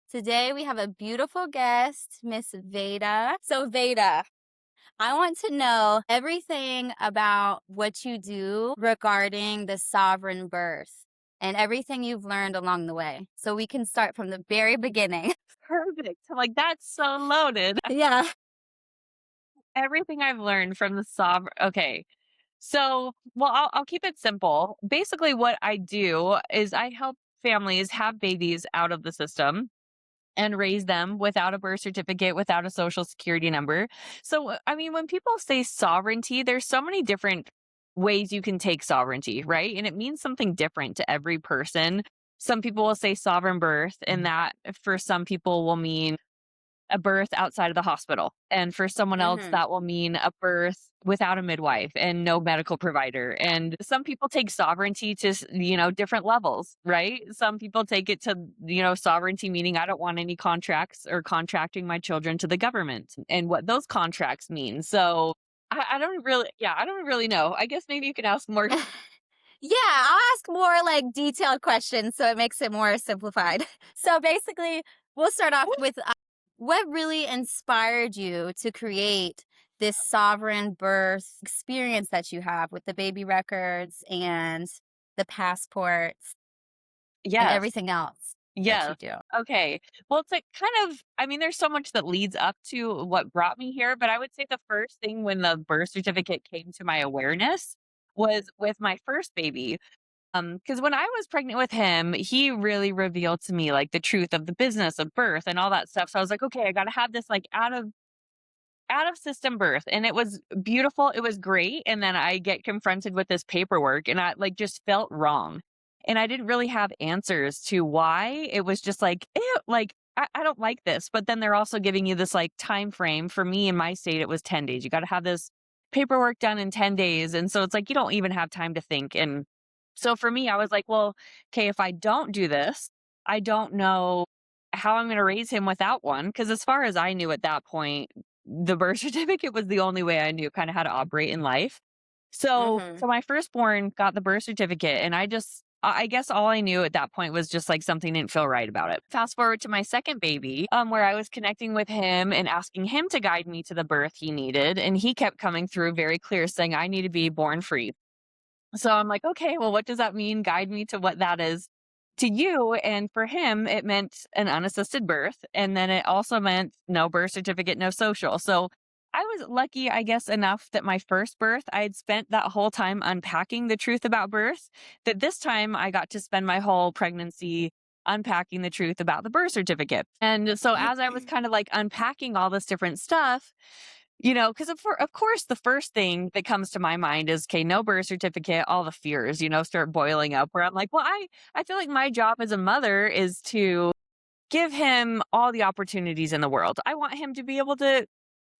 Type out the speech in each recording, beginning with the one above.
Today we have a beautiful guest, Miss Veda. So, Veda, I want to know everything about what you do regarding the sovereign birth and everything you've learned along the way. So, we can start from the very beginning. Perfect. I'm like, that's so loaded. Yeah. Everything I've learned from the sovereign. Okay. So, well, I'll keep it simple. Basically, what I do is I help families have babies out of the system and raise them without a birth certificate, without a social security number. So, I mean, when people say sovereignty, there's so many different ways you can take sovereignty, right? And it means something different to every person. Some people will say sovereign birth, and that for some people will mean a birth outside of the hospital. And for someone else, Hmm. that will mean a birth without a midwife and no medical provider. And some people take sovereignty to, different levels, right? Some people take it to, sovereignty, meaning I don't want any contracts or contracting my children to the government and what those contracts mean. So I don't really, I don't really know. I guess maybe you can ask more. Yeah, I'll ask more like detailed questions so it makes it more simplified. So, basically, we'll start off with what really inspired you to create this sovereign birth experience that you have with the baby records and the passports and Yes. everything else that Yes. you do? Okay. Well, it's like kind of, I mean, there's so much that leads up to what brought me here, but I would say the first thing when the birth certificate came to my awareness was with my first baby. Because when I was pregnant with him, he really revealed to me like the truth of the business of birth and all that stuff. So I was like, okay, I got to have this like out of system birth, and it was beautiful, it was great, and then I get confronted with this paperwork and I like just felt wrong. And I didn't really have answers to why. It was just like, ew, like I don't like this. But then they're also giving you this like time frame. For me in my state, it was 10 days. You got to have this paperwork done in 10 days. And so it's like you don't even have time to think. And so for me, I was like, well, okay, if I don't do this, I don't know how I'm going to raise him without one. Cause as far as I knew at that point, the birth certificate was the only way I knew kind of how to operate in life. So Mhm. my firstborn got the birth certificate, and I guess all I knew at that point was just like something didn't feel right about it. Fast forward to my second baby, where I was connecting with him and asking him to guide me to the birth he needed, and he kept coming through very clear saying I need to be born free. So I'm like, okay, well, what does that mean? Guide me to what that is to you. And for him, it meant an unassisted birth. And then it also meant no birth certificate, no social. So I was lucky, I guess, enough that my first birth, I had spent that whole time unpacking the truth about birth, that this time I got to spend my whole pregnancy unpacking the truth about the birth certificate. And so as I was kind of like unpacking all this different stuff, because of course, the first thing that comes to my mind is, okay, no birth certificate, all the fears, start boiling up where I'm like, well, I feel like my job as a mother is to give him all the opportunities in the world. I want him to be able to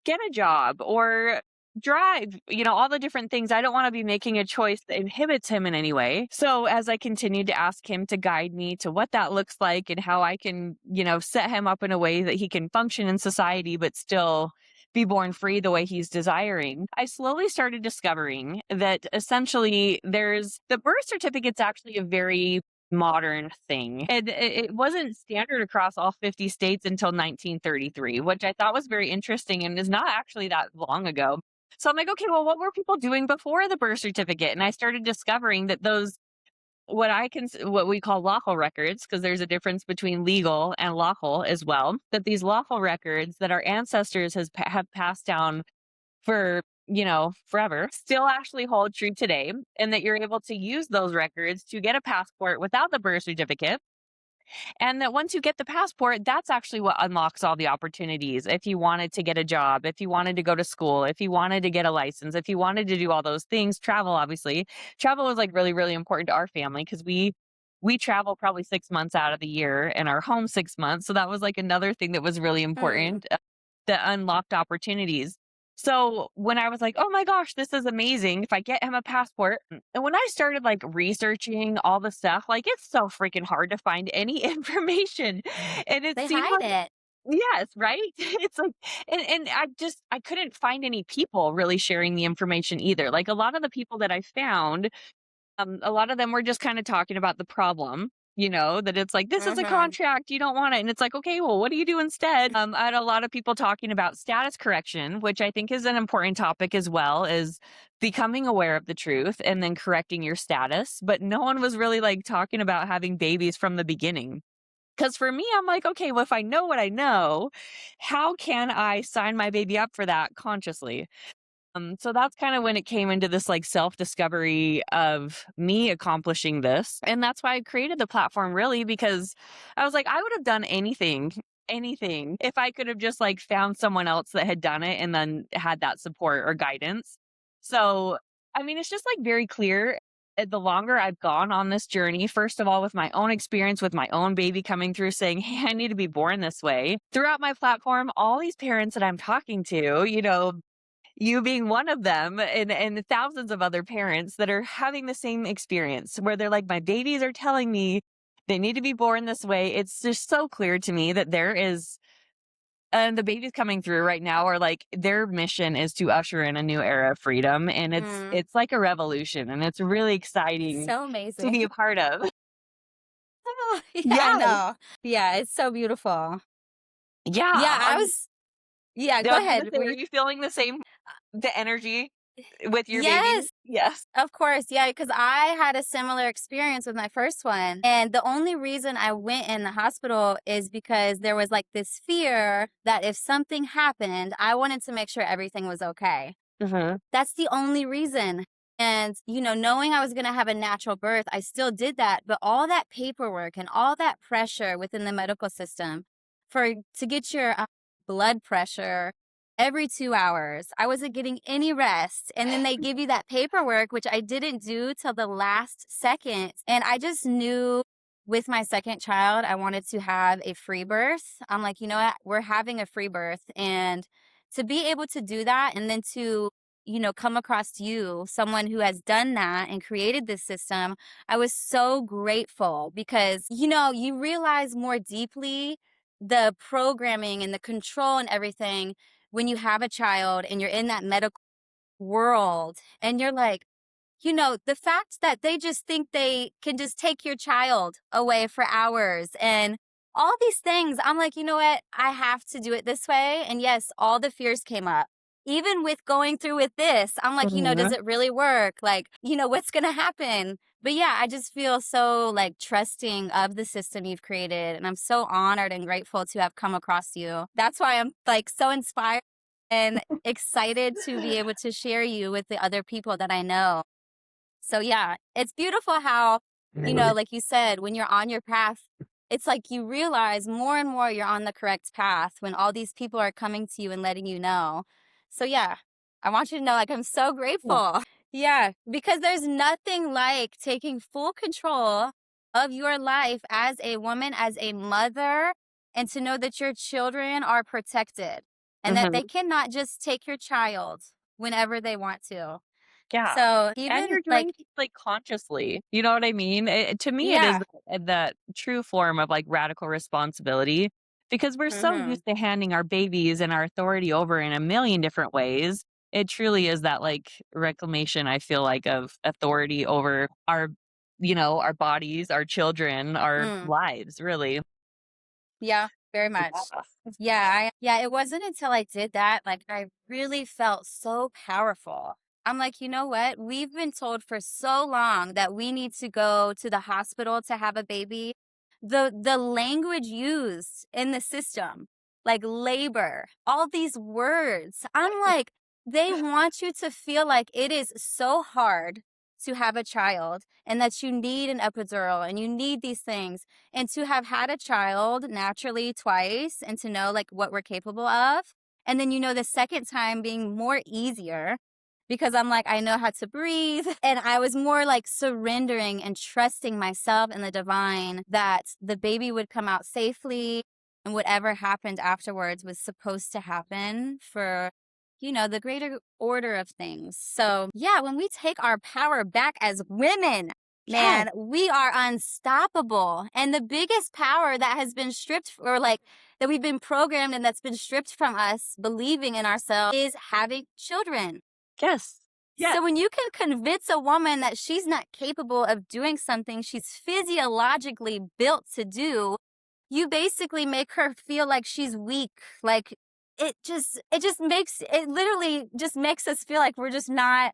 get a job or drive, all the different things. I don't want to be making a choice that inhibits him in any way. So as I continued to ask him to guide me to what that looks like and how I can, set him up in a way that he can function in society, but still be born free the way he's desiring, I slowly started discovering that essentially there's the birth certificate's actually a very modern thing. And it wasn't standard across all 50 states until 1933, which I thought was very interesting and is not actually that long ago. So I'm like, okay, well, what were people doing before the birth certificate? And I started discovering that those what we call lawful records, because there's a difference between legal and lawful as well, that these lawful records that our ancestors have passed down for, forever, still actually hold true today, and that you're able to use those records to get a passport without the birth certificate. And that once you get the passport, that's actually what unlocks all the opportunities. If you wanted to get a job, if you wanted to go to school, if you wanted to get a license, if you wanted to do all those things, travel, obviously. Travel was like really, really important to our family because we travel probably 6 months out of the year and are home 6 months. So that was like another thing that was really Hmm. important, that unlocked opportunities. So when I was like, oh my gosh, this is amazing. If I get him a passport. And when I started like researching all the stuff, like it's so freaking hard to find any information. And it They seemed hide like, it. yes, right? It's like, and I couldn't find any people really sharing the information either. Like a lot of the people that I found, a lot of them were just kind of talking about the problem. that it's like, this is a Mhm. contract, you don't want it. And it's like, okay, well, what do you do instead? I had a lot of people talking about status correction, which I think is an important topic as well, is becoming aware of the truth and then correcting your status. But no one was really like talking about having babies from the beginning. Because for me, I'm like, okay, well, if I know what I know, how can I sign my baby up for that consciously? So that's kind of when it came into this like self discovery of me accomplishing this. And that's why I created the platform really, because I was like, I would have done anything if I could have just like found someone else that had done it and then had that support or guidance. So, I mean, it's just like very clear. The longer I've gone on this journey, first of all, with my own experience with my own baby coming through saying, hey, I need to be born this way. Throughout my platform, all these parents that I'm talking to, you being one of them and thousands of other parents that are having the same experience where they're like, my babies are telling me they need to be born this way. It's just so clear to me that there is, and the babies coming through right now are like, their mission is to usher in a new era of freedom. And it's, Mm. it's like a revolution and it's really exciting So to be amazing. a part of. Oh, yeah, I Yes. know. Yeah, it's so beautiful. Yeah, Yeah. yeah, I go was going to ahead. say, are you feeling the same, the energy with your baby? Yes, Yes. of course. Yeah, because I had a similar experience with my first one. And the only reason I went in the hospital is because there was like this fear that if something happened, I wanted to make sure everything was okay. Hmm. That's the only reason. And, knowing I was going to have a natural birth, I still did that. But all that paperwork and all that pressure within the medical system to get your blood pressure every 2 hours, I wasn't getting any rest. And then they give you that paperwork, which I didn't do till the last second. And I just knew with my second child, I wanted to have a free birth. I'm like, you know what? We're having a free birth. And to be able to do that and then to come across you, someone who has done that and created this system, I was so grateful because, you realize more deeply the programming and the control and everything when you have a child and you're in that medical world and you're like, the fact that they just think they can just take your child away for hours and all these things, I'm like, you know what? I have to do it this way. And yes, all the fears came up. Even with going through with this, I'm like, does Mhm. it really work? Like, what's going to happen? But yeah, I just feel so like trusting of the system you've created. And I'm so honored and grateful to have come across you. That's why I'm like so inspired and excited to be able to share you with the other people that I know. So yeah, it's beautiful how, like you said, when you're on your path, it's like you realize more and more you're on the correct path when all these people are coming to you and letting you know. So yeah, I want you to know like I'm so Yeah. grateful. Yeah, because there's nothing like taking full control of your life as a woman, as a mother, and to know that your children are protected and that they Mhm. cannot just take your child whenever they want to. Yeah. So And even you're like, doing it, like, consciously, you know what I mean? To me, it is yeah. that true form of, like, radical responsibility because we're so Mhm. used to handing our babies and our authority over in a million different ways. It truly is that, like, reclamation, I feel like, of authority over our bodies, our children, our Mm. lives, really. Yeah, very much. Yeah. Yeah, it wasn't until I did that, like, I really felt so powerful. I'm like, you know what? We've been told for so long that we need to go to the hospital to have a baby. The language used in the system, like labor, all these words. I'm like, they want you to feel like it is so hard to have a child and that you need an epidural and you need these things and to have had a child naturally twice and to know like what we're capable of. And then, the second time being more easier because I'm like, I know how to breathe. And I was more like surrendering and trusting myself and the divine that the baby would come out safely and whatever happened afterwards was supposed to happen for the greater order of things. So, yeah, when we take our power back as women, Yes. man, we are unstoppable. And the biggest power that has been stripped or like that we've been programmed and that's been stripped from us believing in ourselves is having children. Yes. Yeah. So when you can convince a woman that she's not capable of doing something she's physiologically built to do, you basically make her feel like she's weak. Like it literally just makes us feel like we're just not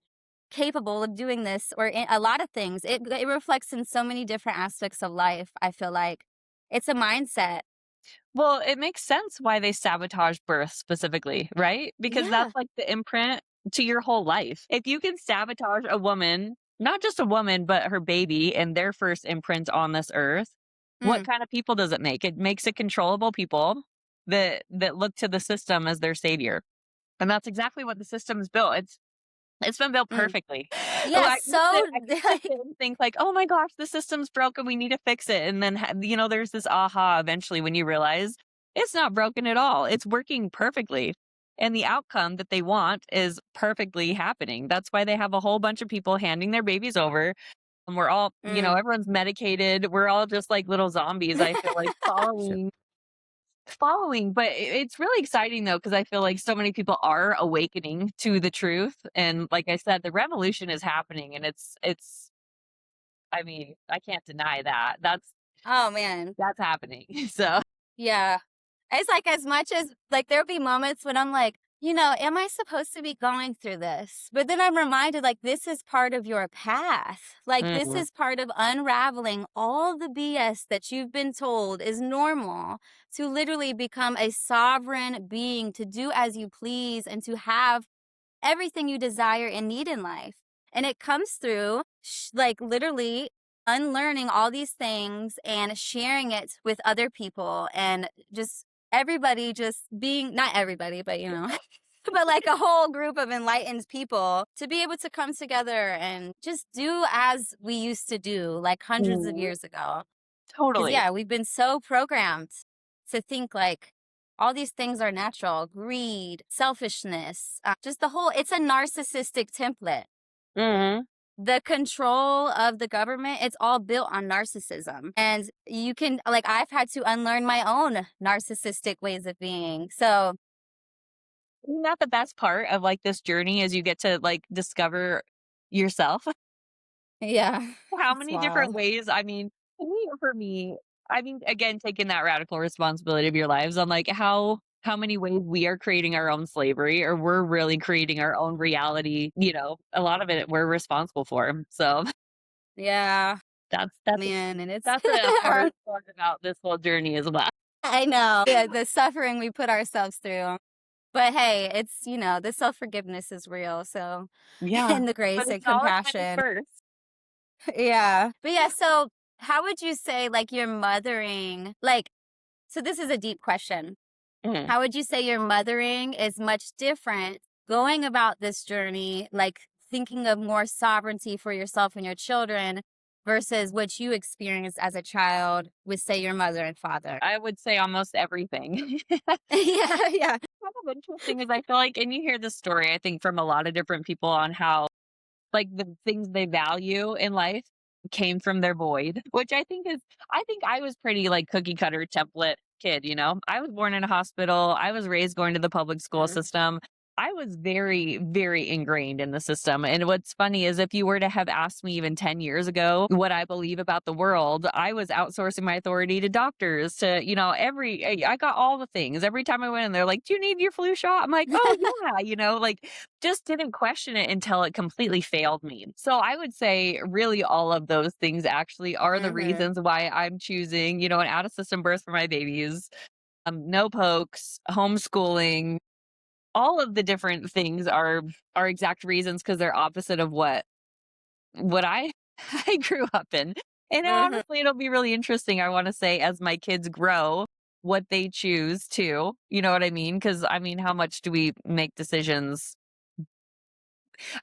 capable of doing this or a lot of things. It reflects in so many different aspects of life, I feel like. It's a mindset. Well, it makes sense why they sabotage birth specifically, right? Because Yeah. that's like the imprint to your whole life. If you can sabotage a woman, not just a woman, but her baby and their first imprint on this earth, what Mm, kind of people does it make? It makes it controllable people that look to the system as their savior. And that's exactly what the system is built. It's been built mm. perfectly. Yeah, I used to sit and think like, "Oh my gosh, the system's broken, we need to fix it." And then, there's this aha eventually when you realize it's not broken at all. It's working perfectly. And the outcome that they want is perfectly happening. That's why they have a whole bunch of people handing their babies over. And we're all, mm. everyone's medicated. We're all just like little zombies, I feel like, following, but it's really exciting though, because I feel like so many people are awakening to the truth. And like I said, the revolution is happening, and it's I mean, I can't deny that. Oh man. That's happening. So Yeah. It's like as much as like there'll be moments when I'm like, am I supposed to be going through this? But then I'm reminded like this is part of your path. Like this mhm. is part of unraveling all the BS that you've been told is normal to literally become a sovereign being, to do as you please and to have everything you desire and need in life. And it comes through like literally unlearning all these things and sharing it with other people and just everybody just being, not everybody, but but like a whole group of enlightened people to be able to come together and just do as we used to do like hundreds of Mhm. years ago. Because, Totally. yeah, we've been so programmed to think like all these things are natural: greed, selfishness, just it's a narcissistic template. Mhm. The control of the government, it's all built on narcissism. And you can, like, I've had to unlearn my own narcissistic ways of being. So, Isn't that the best part of like this journey, is you get to like discover yourself? yeah, How it's many different wild. ways? I mean, for me, I mean, again, taking that radical responsibility of your lives, I'm like, how many ways we are creating our own slavery, or we're really creating our own reality. A lot of it we're responsible for. So Yeah, that's that's man. And it's, that's a hard part about this whole journey as well. I know. Yeah, the suffering we put ourselves through. But hey, it's, the self forgiveness is real. So, Yeah, and the but grace and it's all in women compassion. first. Yeah. But yeah, so how would you say like your mothering, like, so this is a deep question. Mhm. How would you say your mothering is much different going about this journey, like thinking of more sovereignty for yourself and your children versus what you experienced as a child with, say, your mother and father? I would say almost everything. Yeah, yeah. Kind of interesting is I feel like, and you hear this story, I think, from a lot of different people on how like the things they value in life came from their void, which I think I was pretty like cookie cutter template kid. I was born in a hospital. I was raised going to the public school Mm, system. I was very, very ingrained in the system. And what's funny is if you were to have asked me even 10 years ago what I believe about the world, I was outsourcing my authority to doctors, to, I got all the things. Every time I went in, they're like, "Do you need your flu shot?" I'm like, "Oh, yeah," like just didn't question it until it completely failed me. So I would say really all of those things actually are the mhm, reasons why I'm choosing, an out of system birth for my babies, no pokes, homeschooling. All of the different things are exact reasons, because they're opposite of what I I grew up in. And mhm. honestly, it'll be really interesting, I want to say, as my kids grow, what they choose too. You know what I mean? Because I mean, how much do we make decisions?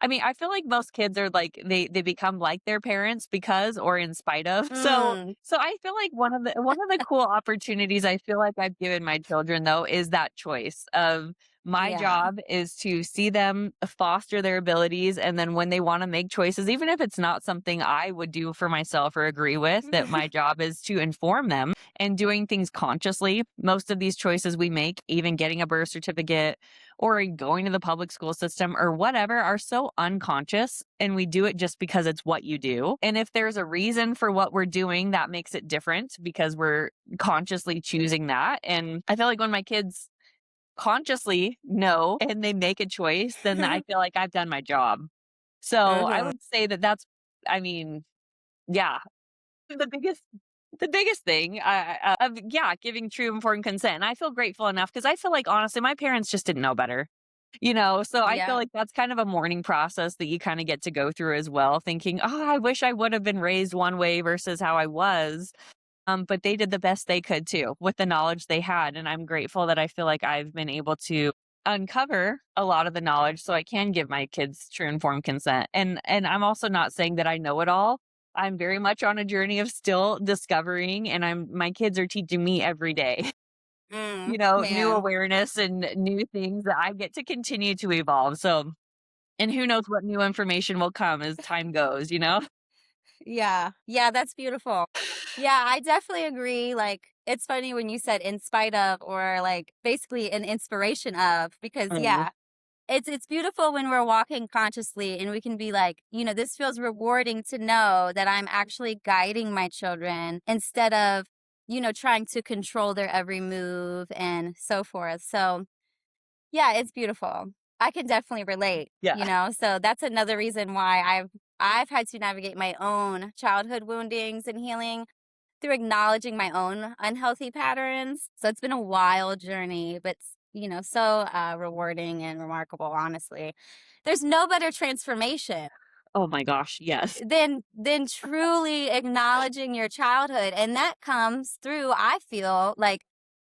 I mean, I feel like most kids are like they become like their parents because, or in spite of. Mm, So I feel like one of the cool opportunities I feel like I've given my children though is that choice of My Yeah. job is to see them foster their abilities, and then when they wanna make choices, even if it's not something I would do for myself or agree with, that my job is to inform them and doing things consciously. Most of these choices we make, even getting a birth certificate or going to the public school system or whatever, are so unconscious, and we do it just because it's what you do. And if there's a reason for what we're doing, that makes it different because we're consciously choosing that. And I feel like when my kids consciously know and they make a choice, then I feel like I've done my job. So I Mhm. would say that that's, I mean, yeah, the biggest the biggest thing, of, yeah, giving true informed consent. And I feel grateful enough because I feel like, honestly, my parents just didn't know better, so I feel Yeah. like that's kind of a mourning process that you kinda get to go through as well, thinking, "Oh, I wish I would have been raised one way versus how I was." But they did the best they could too with the knowledge they had, and I'm grateful that I feel like I've been able to uncover a lot of the knowledge so I can give my kids true informed consent. And I'm also not saying that I know it all. I'm very much on a journey of still discovering, and my kids are teaching me every day, new Man. awareness and new things that I get to continue to evolve. So, and who knows what new information will come as time goes? Yeah. Yeah, that's beautiful. Yeah, I definitely agree. Like, it's funny when you said in spite of or like basically an inspiration of, because Mhm. yeah, it's beautiful when we're walking consciously and we can be like, this feels rewarding to know that I'm actually guiding my children instead of, trying to control their every move and so forth. So, yeah, it's beautiful. I can definitely relate. Yeah. So that's another reason why I've had to navigate my own childhood woundings and healing through acknowledging my own unhealthy patterns. So it's been a wild journey, but so rewarding and remarkable, honestly. There's no better transformation Oh my gosh, yes. than truly acknowledging your childhood. And that comes through, I feel like,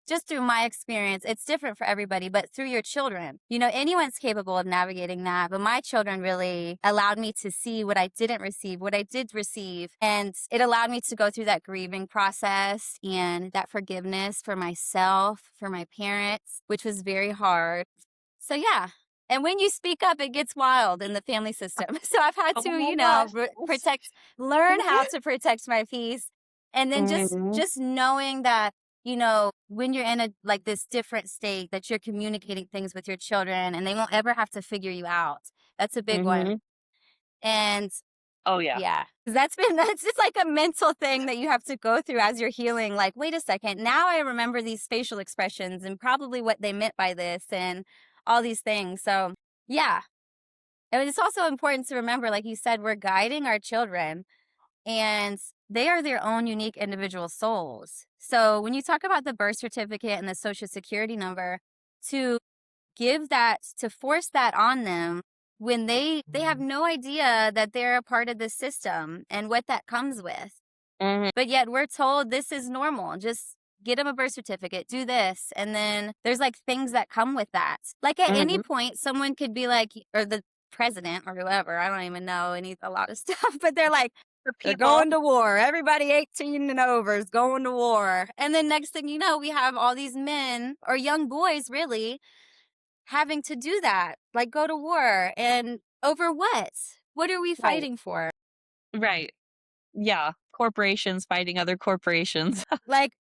just through my experience. It's different for everybody, but through your children. Anyone's capable of navigating that, but my children really allowed me to see what I didn't receive, what I did receive, and it allowed me to go through that grieving process and that forgiveness for myself, for my parents, which was very hard. So yeah. And when you speak up, it gets wild in the family system. So I've had Oh to, my gosh, yes. learn how to protect my peace. And then just Mhm, just knowing that, when you're in a like this different state, that you're communicating things with your children and they won't ever have to figure you out. That's a big one. mhm. And Oh, yeah. yeah, 'cause that's just like a mental thing that you have to go through as you're healing. Like, wait a second, now I remember these facial expressions and probably what they meant by this and all these things. So, yeah. And it's also important to remember, like you said, we're guiding our children and they are their own unique individual souls. So, when you talk about the birth certificate and the social security number, to to force that on them when they have no idea that they're a part of the system and what that comes with. Mhm, But yet we're told this is normal. Just get them a birth certificate, do this. And then there's like things that come with that. Like at any mhm. point, someone could be like, or the president or whoever, I don't even know a lot of stuff, but they're like, For they're people. going to war. Everybody 18 and over is going to war. And then next thing you know, we have all these men or young boys really having to do that, like go to war. And over what? What are we Right, fighting for? right. Yeah, corporations fighting other corporations. Like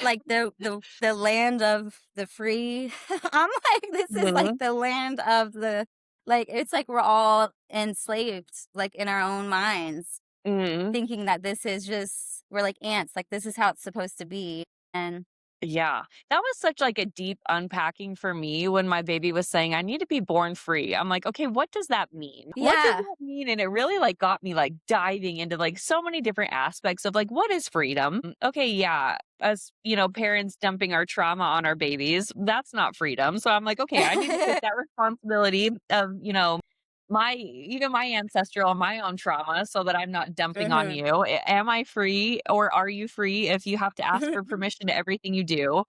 like the land of the free. I'm like, this is like Mhm, the land of the like it's like we're all enslaved, like in our own minds, mhm. thinking that this is just we're like ants, like this is how it's supposed to be. And Yeah, that was such, like, a deep unpacking for me when my baby was saying, "I need to be born free." I'm like, "Okay, what does that mean? What does yeah. that mean?" And it really, like, got me, like, diving into, like, so many different aspects of, like, what is freedom? Okay, yeah, as, parents dumping our trauma on our babies, that's not freedom. So I'm like, "Okay, I need to take that responsibility of, my ancestral and my own trauma so that I'm not dumping on Mhm. you. Am I free or are you free if you have to ask for permission to everything you do?"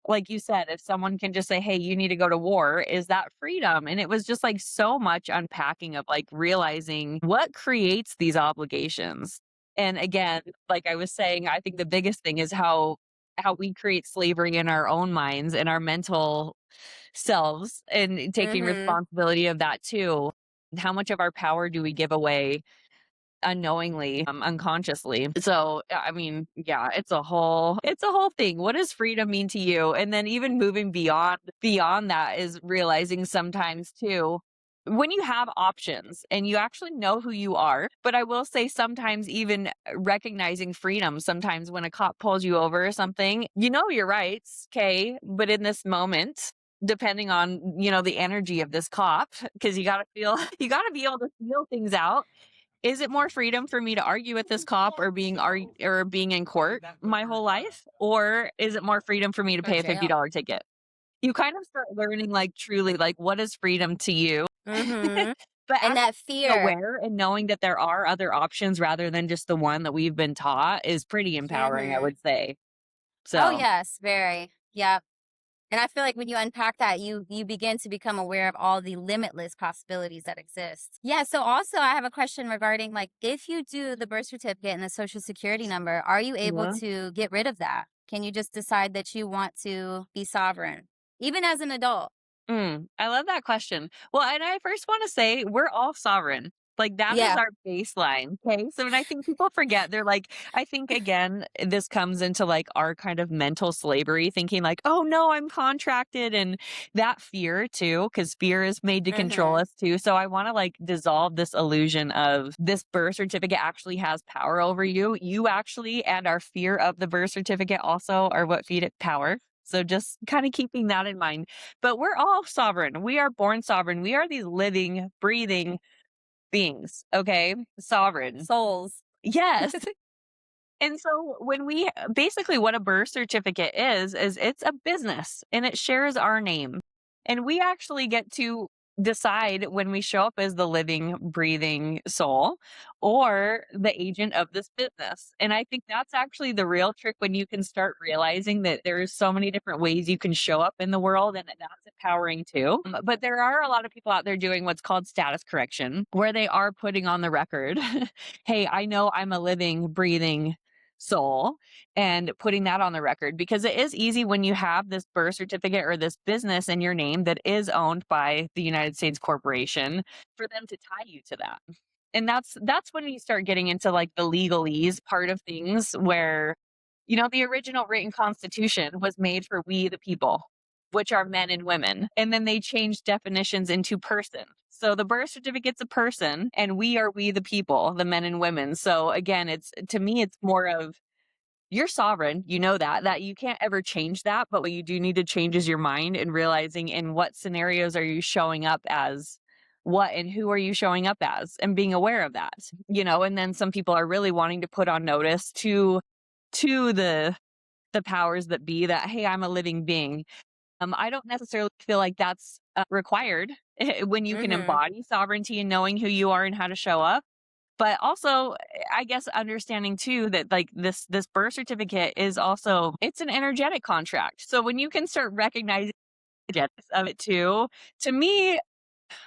Like you said, if someone can just say, "Hey, you need to go to war," is that freedom? And it was just like so much unpacking of like realizing what creates these obligations. And again, like I was saying, I think the biggest thing is how we create slavery in our own minds and our mental selves and taking Mhm. responsibility of that too. How much of our power do we give away unknowingly, unconsciously? So, I mean, yeah, it's a whole thing. What does freedom mean to you? And then even moving beyond that is realizing sometimes too, when you have options and you actually know who you are, but I will say sometimes even recognizing freedom, sometimes when a cop pulls you over or something, you know your rights, okay, but in this moment, depending on, the energy of this cop, because you got to feel you got to be able to feel things out. Is it more freedom for me to argue with this cop or being in court my whole life? Or is it more freedom for me to Or pay a jail. $50 ticket? You kind of start learning, like, truly, like, what is freedom to you? Mhm. But And actually that being fear. aware and knowing that there are other options rather than just the one that we've been taught is pretty empowering, I Mhm. would say. Oh, So, yes, very. Yep. And I feel like when you unpack that, you begin to become aware of all the limitless possibilities that exist. Yeah, so also I have a question regarding like if you do the birth certificate and the social security number, are you able yeah. to get rid of that? Can you just decide that you want to be sovereign, even as an adult? I love that question. Well, and I first want to say we're all sovereign. Like that is Yeah. our baseline. Okay. So, and I think people forget, they're like, I think again, this comes into like our kind of mental slavery, thinking like, oh no, I'm contracted, and that fear too, because fear is made to control Mhm. us too. So I want to like dissolve this illusion of this birth certificate actually has power over you. You actually, and our fear of the birth certificate also are what feed it power. So just kind of keeping that in mind, but we're all sovereign. We are born sovereign. We are these living, breathing beings. Okay. Sovereign. Souls. Yes. And so when we basically what a birth certificate is it's a business and it shares our name. And we actually get to decide when we show up as the living, breathing soul or the agent of this business. And I think that's actually the real trick when you can start realizing that there's so many different ways you can show up in the world, and that's empowering too. But there are a lot of people out there doing what's called status correction, where they are putting on the record, hey, I know I'm a living, breathing soul, and putting that on the record, because it is easy when you have this birth certificate or this business in your name that is owned by the United States corporation for them to tie you to that. And that's when you start getting into like the legalese part of things, where the original written constitution was made for we the people, which are men and women, and then they changed definitions into person. So the birth certificate's a person, and we the people, the men and women. So again, it's, to me, it's more of, you're sovereign, that you can't ever change that, but what you do need to change is your mind, and realizing in what scenarios are you showing up as, what and who are you showing up as, and being aware of that. And then some people are really wanting to put on notice to the powers that be that, hey, I'm a living being. I don't necessarily feel like that's required when you can Mhm. embody sovereignty and knowing who you are and how to show up. But also, I guess understanding too that like this birth certificate is also, it's an energetic contract. So when you can start recognizing the energetics of it too, to me,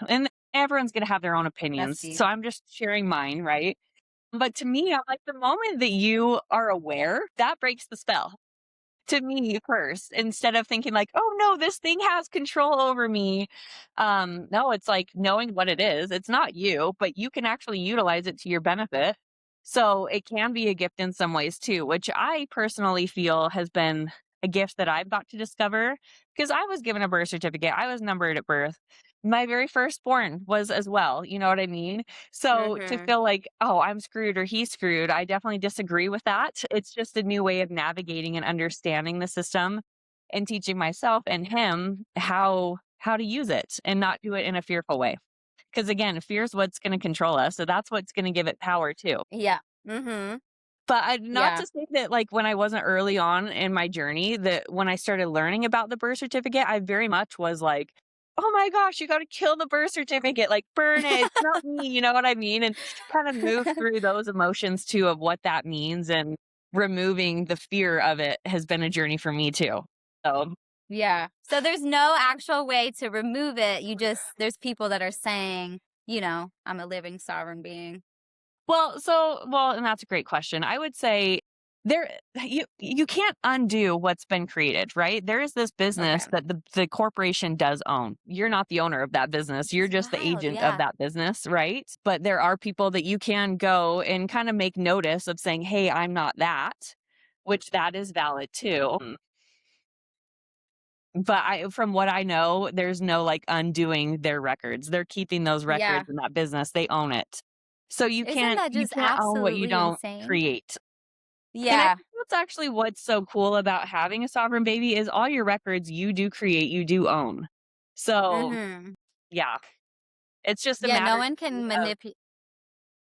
and everyone's gonna have their own That's opinions. deep. So I'm just sharing mine, right? But to me, I'm like, the moment that you are aware, that breaks the spell to me first, instead of thinking like, oh no, this thing has control over me. No, it's like knowing what it is. It's not you, but you can actually utilize it to your benefit. So it can be a gift in some ways too, which I personally feel has been a gift that I've got to discover, because I was given a birth certificate. I was numbered at birth. My very firstborn was as well. You know what I mean? So to Mhm. feel like, oh, I'm screwed or he's screwed, I definitely disagree with that. It's just a new way of navigating and understanding the system, and teaching myself and him how to use it and not do it in a fearful way. Because again, fear is what's going to control us. So that's what's going to give it power too. Yeah. Mhm. But not Yeah. to say that, like, when I wasn't early on in my journey, that when I started learning about the birth certificate, I very much was like, oh my gosh, you got to kill the birth certificate, like burn it. It's not me. You know what I mean? And kind of move through those emotions too of what that means, and removing the fear of it has been a journey for me too. So, Yeah. So there's no actual way to remove it. There's people that are saying, I'm a living sovereign being. well, and that's a great question. I would say there you can't undo what's been created, right? There is this business Okay. that the corporation does own. You're not the owner of that business. Which You're is just the wild. agent of Yeah. that business, right? But there are people that you can go and kind of make notice of saying, "Hey, I'm not that," which that is valid too. But from what I know, there's no like undoing their records. They're keeping those Yeah. records in that business. They own it. So Isn't that you just can't own what you absolutely don't insane? create. And I Yeah. think that's actually what's so cool about having a sovereign baby is all your records you do create, you do own. So, Mm-hmm. yeah, it's just a Yeah, no matter one to me can of manipulate.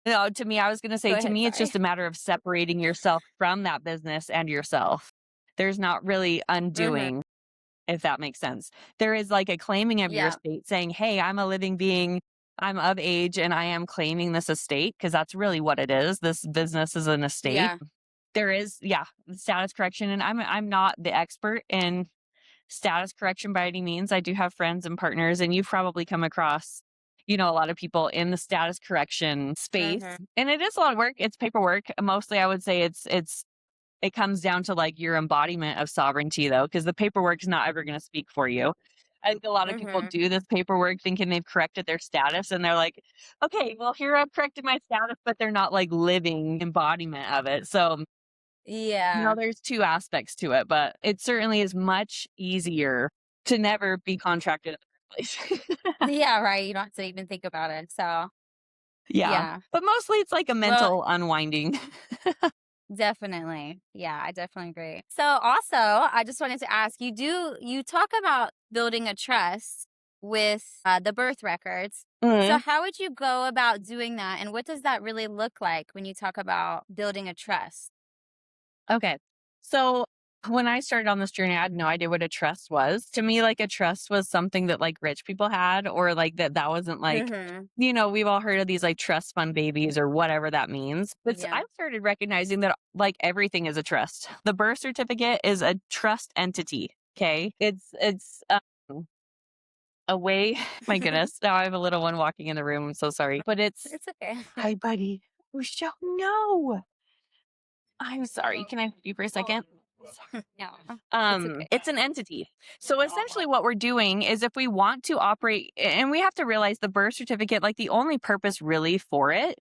no, to me, I was gonna Go say, to ahead. me, it's Sorry. just a matter of separating yourself from that business and yourself. There's not really Mm-hmm. undoing, if that makes sense. There is like a claiming of your Yeah. estate saying, "Hey, I'm a living being. I'm of age and I am claiming this estate," because that's really what it is. This business is an estate. Yeah. There is, yeah, status correction, and I'm not the expert in status correction by any means. I do have friends and partners, and you've probably come across, a lot of people in the status correction space, Mm-hmm. and it is a lot of work. It's paperwork. Mostly, I would say it comes down to like your embodiment of sovereignty, though, because the paperwork is not ever going to speak for you. I think a lot of people Mm-hmm. do this paperwork thinking they've corrected their status, and they're like, "Okay, well, here I've corrected my status," but they're not like living embodiment of it. So Yeah. there's 2 aspects to it, but it certainly is much easier to never be contracted in the first place. Yeah, right. You don't have to even think about it. So, Yeah, yeah. but mostly it's like a Well, mental unwinding. definitely. Yeah, I definitely agree. So, also, I just wanted to ask you talk about building a trust with the birth records. So, Mhm. how would you go about doing that? And what does that really look like when you talk about building a trust? Okay. So when I started on this journey, I had no idea what a trust was. To me, like a trust was something that like rich people had, or like that wasn't like, Mm-hmm. we've all heard of these like trust fund babies or whatever that means. But Yeah. I started recognizing that like everything is a trust. The birth certificate is a trust entity. Okay. It's a way. My goodness. Now I have a little one walking in the room. I'm so sorry. But it's, It's okay. hi, buddy. Rochelle, no. I'm sorry. Can I help you for a second? No, it's okay. It's an entity. So essentially what we're doing is if we want to operate, and we have to realize the birth certificate, like the only purpose really for it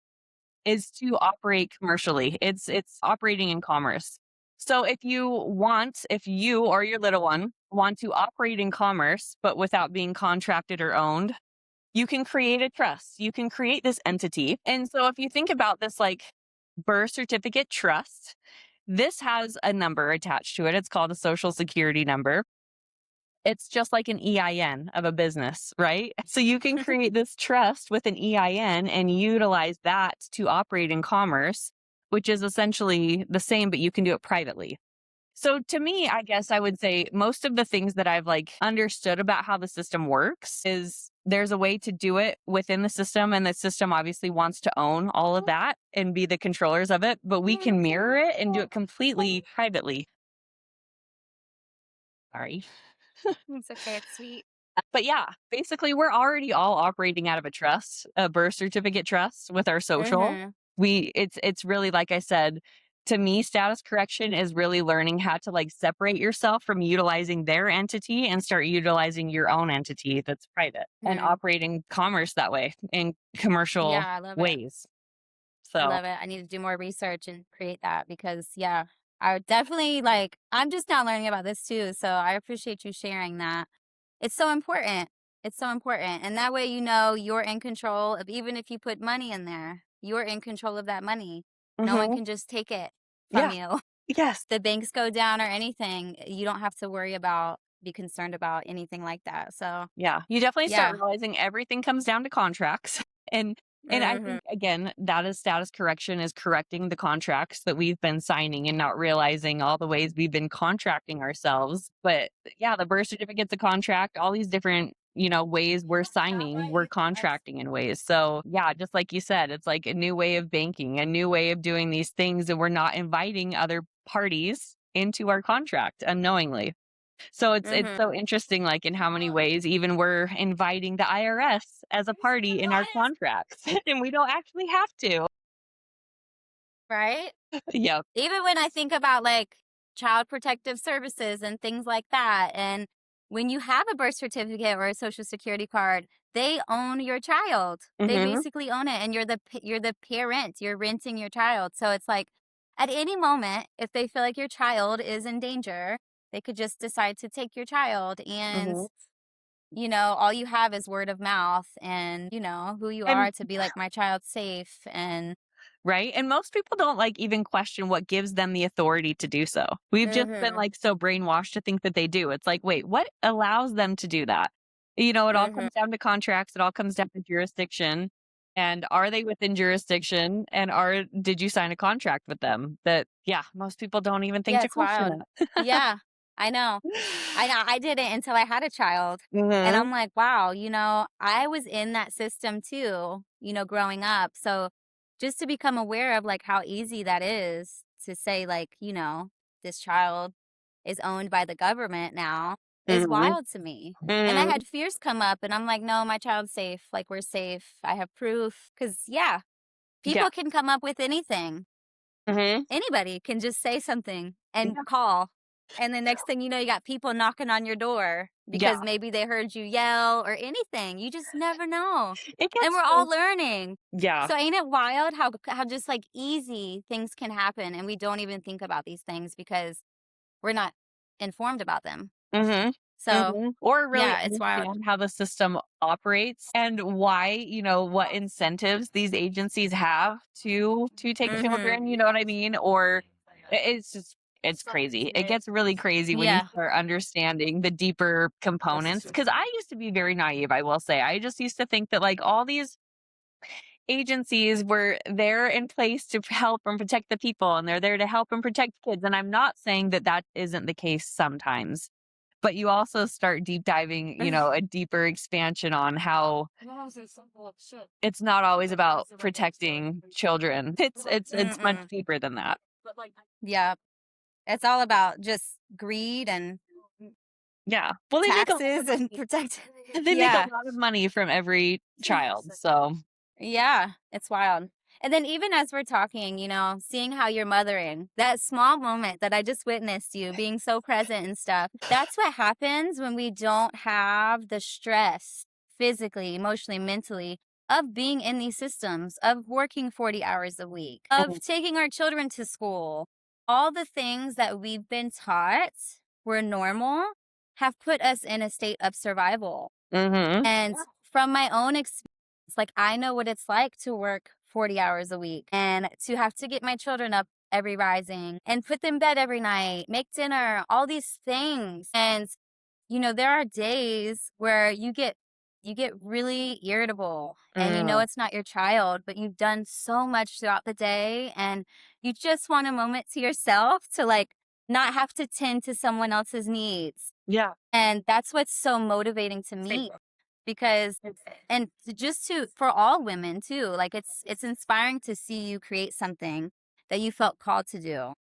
is to operate commercially. It's operating in commerce. So if you or your little one want to operate in commerce, but without being contracted or owned, you can create a trust. You can create this entity. And so if you think about this like birth certificate trust, this has a number attached to it. It's called a social security number. It's just like an EIN of a business, right? So you can create this trust with an EIN and utilize that to operate in commerce, which is essentially the same, but you can do it privately. So to me, I guess I would say most of the things that I've like understood about how the system works is there's a way to do it within the system, and the system obviously wants to own all of that and be the controllers of it, but we can mirror it and do it completely privately. Sorry. It's okay. It's sweet. But yeah, basically we're already all operating out of a trust, a birth certificate trust with our social. Mm-hmm. It's really like I said, to me, status correction is really learning how to like separate yourself from utilizing their entity and start utilizing your own entity that's private and Mm-hmm. operating commerce that way in commercial Yeah, I love it. ways. I So love it. I need to do more research and create that because, yeah, I would definitely like, I'm just now learning about this too. So I appreciate you sharing that. It's so important. It's so important. And that way, you're in control of, even if you put money in there, you're in control of that money. No one mhm, can just take it from yeah, you. yes, The banks go down or anything, you don't have to be concerned about anything like that. So, yeah. You definitely start yeah. realizing everything comes down to contracts. And I Hmm. think again, that is status correction is correcting the contracts that we've been signing and not realizing all the ways we've been contracting ourselves. But yeah, the birth certificate's a contract, all these different, ways we're signing, we're contracting in ways. So yeah, just like you said, it's like a new way of banking, a new way of doing these things, and we're not inviting other parties into our contract unknowingly. So it's Hmm. so interesting, like in how many ways even we're inviting the IRS as a party in our contracts, and we don't actually have to. Right? Yep. Even when I think about like child protective services and things like that, and when you have a birth certificate or a social security card, they own your child. They Mhm. basically own it, and you're the parent. You're renting your child. So it's like at any moment, if they feel like your child is in danger, they could just decide to take your child. And Mhm. all you have is word of mouth and who you And are to be like, my child's safe. And right? And most people don't like even question what gives them the authority to do so. We've just been mhm, like so brainwashed to think that they do. It's like, wait, what allows them to do that? It all mhm. comes down to contracts, it all comes down to jurisdiction. And are they within jurisdiction? And did you sign a contract with them? That yeah, most people don't even think Yeah, to it's question wild. it. Yeah, I know. I didn't until I had a child, and Mhm. I'm like, "Wow," I was in that system too, growing up, so just to become aware of, like, how easy that is to say, like, "This child is owned by the government now," is Mhm. wild to me, and I Mhm. had fears come up, and I'm like, "No, my child's safe, like, we're safe, I have proof, because yeah, Yeah. people can come up with anything. Mhm. Anybody can just say something and Yeah. call. And the next thing you know, you got people knocking on your door Yeah. because maybe they heard you yell or anything. You just never know. It And gets we're all so learning. yeah. So ain't it wild how just like easy things can happen and we don't even think about these things because we're not informed about them. Mhm. So, Mhm. Or really yeah, it's wild. understand how the system operates and why, what incentives these agencies have to take Mhm. children, you know what I mean? Or it's just it's crazy. It gets really crazy when you Yeah. start understanding the deeper components. Because I used to be very naive, I will say. I just used to think that like all these agencies were there in place to help and protect the people and they're there to help and protect kids. And I'm not saying that that isn't the case sometimes, but you also start deep diving, a deeper expansion on how it's not always about protecting children. It's much Mm-mm. deeper than that. Yeah. It's all about just greed and Yeah. Well, they make a lot of taxes and money. protect. They make a Yeah. lot of money from every child. So, Yeah, it's wild. And then even as we're talking, seeing how you're mothering, that small moment that I just witnessed you being so present and stuff, that's what happens when we don't have the stress physically, emotionally, mentally of being in these systems, of working 40 hours a week, of taking our children to school. All the things that we've been taught were normal have put us in a state of survival. mhm. And from my own experience, like I know what it's like to work 40 hours a week and to have to get my children up every rising and put them in bed every night, make dinner, all these things. And there are days where you get really irritable and Mm, it's not your child, but you've done so much throughout the day and you just want a moment to yourself to like not have to tend to someone else's needs. yeah. And that's what's so motivating to me because and just to for all women too, like it's inspiring to see you create something that you felt called to do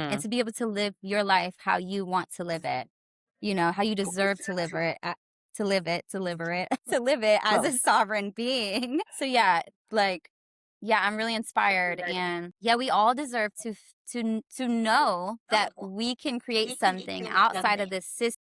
and Mm. to be able to live your life how you want to live it. How you deserve to live it, deliver it, to live it as Oh, a sovereign being. So yeah, like yeah, I'm really inspired and yeah, we all deserve to know that we can create something outside of this system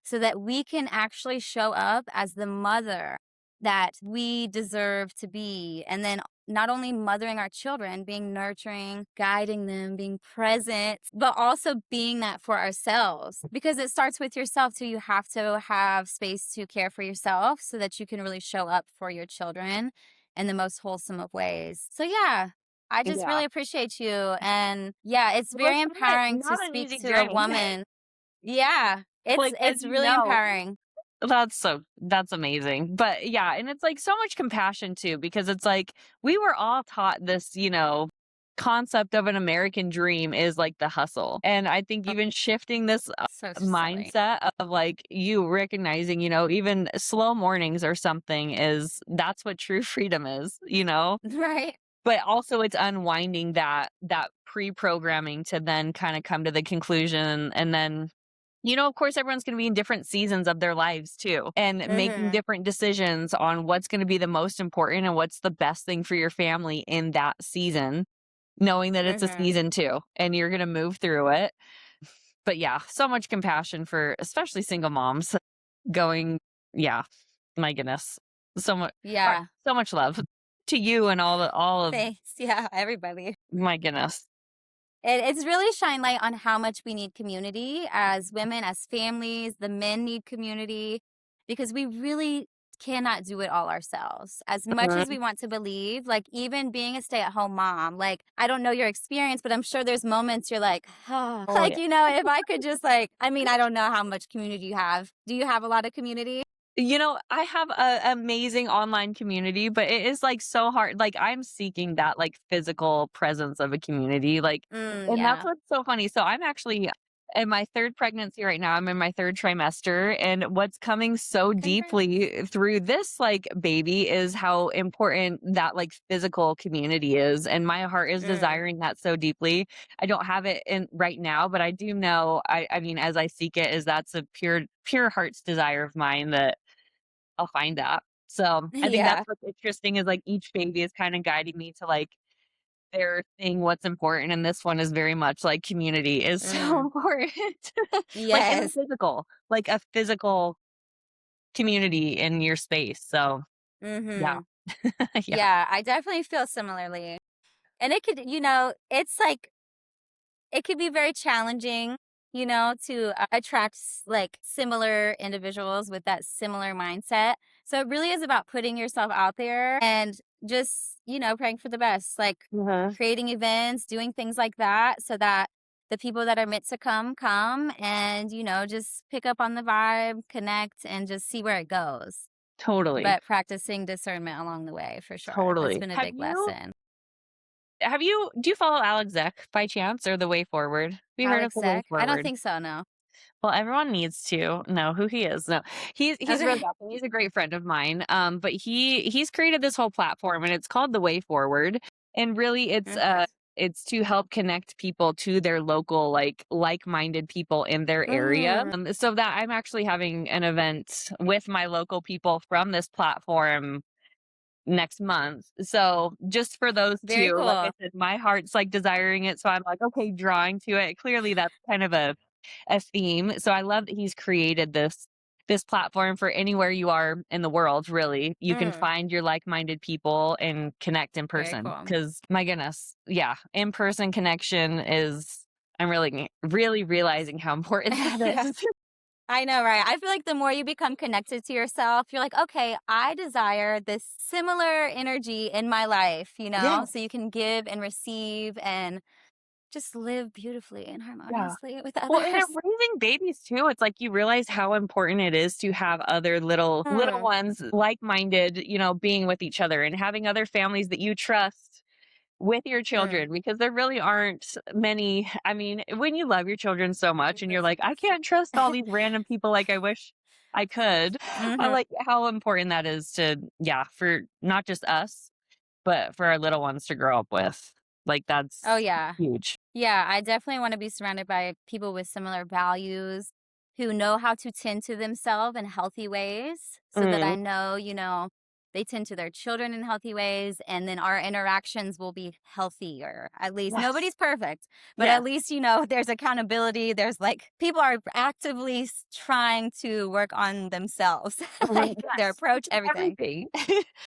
so that we can actually show up as the mother that we deserve to be. And then not only mothering our children, being nurturing, guiding them, being present, but also being that for ourselves because it starts with yourself too. You have to have space to care for yourself so that you can really show up for your children in the most wholesome of ways. So, yeah. I just yeah. really appreciate you. And yeah, it's Well, very empowering to not an speak easy to a journey. woman. Yeah, it's Like, as it's you really know, empowering. that's amazing. But yeah, and it's like so much compassion too, because it's like we were all taught this, concept of an American dream is like the hustle. And I think even shifting this So silly. mindset of like you recognizing, even slow mornings or something that's what true freedom is. Right? But also it's unwinding that pre-programming to then kind of come to the conclusion and then of course, everyone's going to be in different seasons of their lives too, and making Mhm. different decisions on what's going to be the most important and what's the best thing for your family in that season. knowing that it's a Mm-hmm. season 2 and you're gonna move through it. But yeah, so much compassion for especially single moms going yeah, my goodness. So much Yeah. so much love to you and all of Thanks. Yeah, everybody. my goodness. It's really shine light on how much we need community as women, as families. The men need community because we really cannot do it all ourselves. As much as Mhm. we want to believe, like even being a stay at home mom, like I don't know your experience, but I'm sure there's moments you're like, oh, Oh, like, yeah. if I could just like, I mean, I don't know how much community you have. Do you have a lot of community? I have a amazing online community, but it is, like, so hard. Like, I'm seeking that, like, physical presence of a community, like and that's Yeah. what's so funny. So I'm actually in my 3rd pregnancy right now. I'm in my 3rd trimester, and what's coming so Congrats. deeply through this, like, baby is how important that, like, physical community is, and my heart is Mm, desiring that so deeply. I don't have it in right now, but I do know I mean, as I seek it, is that's a pure heart's desire of mine that I'll find that. So, I think that's yeah. what's interesting is, like, each baby is kinda guiding me to, like, their thing, what's important, and this one is very much, like, community is so Mm, important. Like, in the yes. physical, like, a physical community in your space, so, yeah. Mm-hmm. Yeah. Yeah, I definitely feel similarly. And it could, it's like it could be very challenging, to attract like similar individuals with that similar mindset. So it really is about putting yourself out there and just, praying for the best, like Mhm. creating events, doing things like that so that the people that are meant to come and, just pick up on the vibe, connect and just see where it goes. Totally, But practicing discernment along the way for sure. That's totally. been a big lesson. Have you do you follow Alex Zek by chance or The Way Forward? Have you heard of Alex The Way Zek? I don't Forward? think so, no. Well, everyone needs to know who he is. No, he's really Okay. awesome. He's a great friend of mine. But he's created this whole platform, and it's called The Way Forward. And really, Okay. it's to help connect people to their local like-minded people in their area. Mm, So that I'm actually having an event with my local people from this platform next month. So just for those very 2, like I cool. said, my heart's like desiring it. So I'm like, okay, drawing to it. Clearly, that's kind of a theme. So I love that he's created this platform for anywhere you are in the world, really. You can Mm, find your like-minded people and connect in very person. cool. Cause my goodness, yeah, in-person connection is I'm really realizing how important that Yeah. is. I know, right? I feel like the more you become connected to yourself, you're like, okay, I desire this similar energy in my life, Yeah. so you can give and receive and just live beautifully and Yeah. harmoniously with Well, and others. raising babies too, it's like you realize how important it is to have other little Mm, ones like-minded, being with each other and having other families that you trust with your mm. children because there really aren't many. I mean, when you love your children so much and you're like, I can't trust all these random people like I wish I could. I Hmm. like how important that is to, yeah, for not just us, but for our little ones to grow up with. Like Oh, that's yeah. huge. Yeah, I definitely want to be surrounded by people with similar values who know how to tend to themselves in healthy ways so that Mm, I know, they tend to their children in healthy ways and then our interactions will be healthier. At least yes. nobody's perfect, but at Yes. least, there's accountability. There's like people are actively trying to work on themselves, Mhm, like their yes. approach, Which is everything. everything.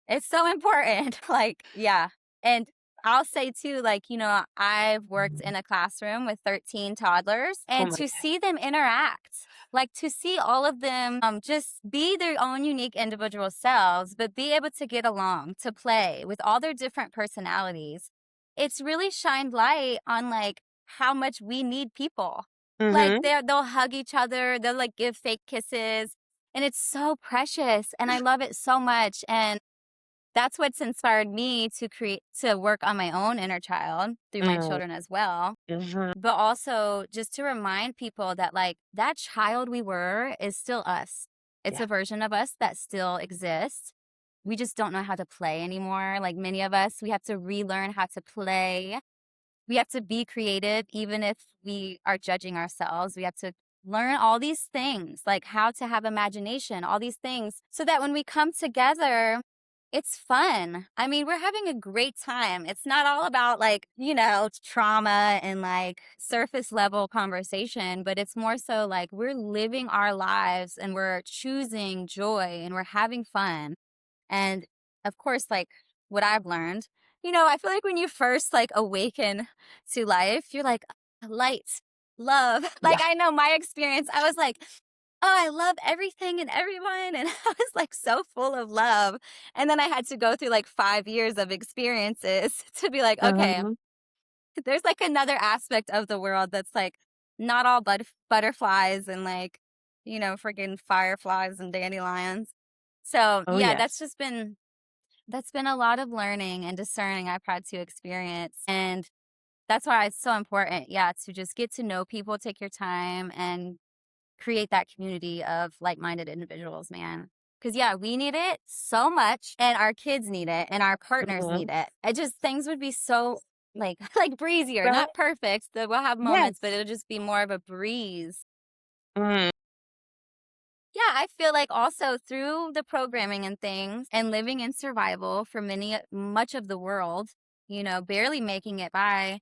It's so important. Like, yeah. And I'll say too, like, I've worked in a classroom with 13 toddlers Oh and my to god. see them interact, like to see all of them just be their own unique individual selves, but be able to get along, to play with all their different personalities. It's really shined light on like how much we need people. Like Mhm. they'll hug each other, they'll like give fake kisses. And it's so precious. And I love it so much. And that's what's inspired me to work on my own inner child through my Mm, children as well. mhm. But also just to remind people that like that child we were is still us. It's Yeah. a version of us that still exists. We just don't know how to play anymore. Like many of us, we have to relearn how to play. We have to be creative, even if we are judging ourselves. We have to learn all these things, like how to have imagination, all these things, so that when we come together, It's fun. I mean, we're having a great time. It's not all about like, trauma and like surface level conversation, but it's more so like we're living our lives and we're choosing joy and we're having fun. And of course, like what I've learned, I feel like when you first like awaken to life, you're like light, love. Like Yeah. I know my experience, I was like, oh, I love everything and everyone. And I was like so full of love. And then I had to go through like 5 years of experiences to be like, okay, Mhm. there's like another aspect of the world that's like not all butterflies and like, freaking fireflies and dandelions. So Oh, yeah, yes. that's been a lot of learning and discerning I've had to experience. And that's why it's so important, yeah, to just get to know people, take your time, and create that community of like minded individuals, man. Because, yeah, we need it so much, and our kids need it, and our partners Mhm. need it. It just, things would be so like, like breezier, Right? not perfect. That we'll have moments, but Yes. it'll just be more of a breeze. Mhm. Yeah, I feel like also through the programming and things and living in survival for much of the world, barely making it by,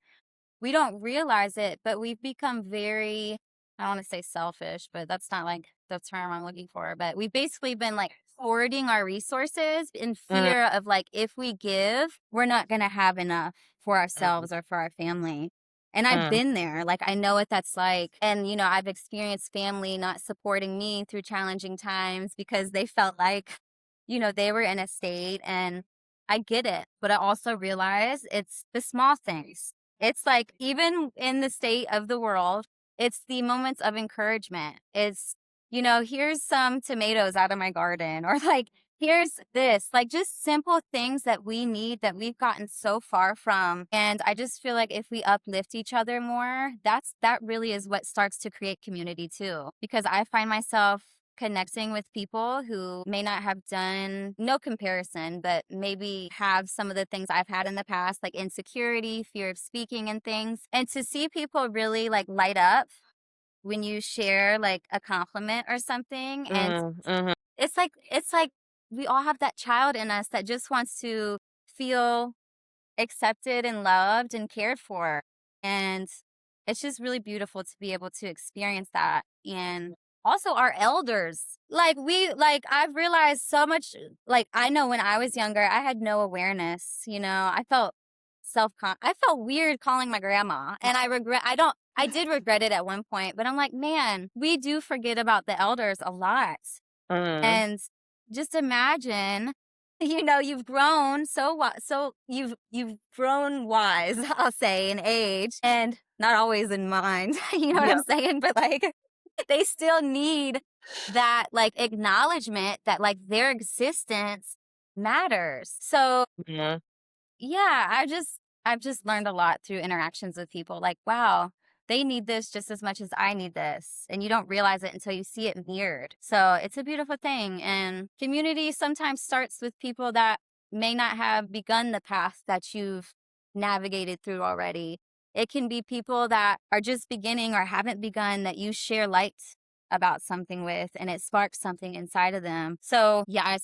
we don't realize it, but we've become very, I don't want to say selfish, but that's not like the term I'm looking for. But we've basically been like hoarding our resources in Mm, fear of like, if we give, we're not going to have enough for mm, ourselves or for our family. And I've mm, been there. Like, I know what that's like. And, I've experienced family not supporting me through challenging times because they felt like, they were in a state, and I get it. But I also realize it's the small things. It's like even in the state of the world, it's the moments of encouragement. It's, here's some tomatoes out of my garden, or like, here's this, like just simple things that we need that we've gotten so far from. And I just feel like if we uplift each other more, that really is what starts to create community too. Because I find myself connecting with people who may not have done, no comparison, but maybe have some of the things I've had in the past, like insecurity, fear of speaking and things. And to see people really like light up when you share like a compliment or something. And mhm. it's like we all have that child in us that just wants to feel accepted and loved and cared for. And it's just really beautiful to be able to experience that. And also our elders. I've realized so much. Like I know when I was younger, I had no awareness, I felt I felt weird calling my grandma. And I did regret it at one point, but I'm like, man, we do forget about the elders a lot. Mm. And just imagine, you've grown so you've grown wise, I'll say, in age, and not always in mind. You know what Yeah. I'm saying? But like they still need that like acknowledgement that like their existence matters. So Mhm. yeah, I've just learned a lot through interactions with people. Like, wow, they need this just as much as I need this. And you don't realize it until you see it mirrored. So it's a beautiful thing. And community sometimes starts with people that may not have begun the path that you've navigated through already. It can be people that are just beginning or haven't begun that you share light about something with, and it sparks something inside of them. So yeah,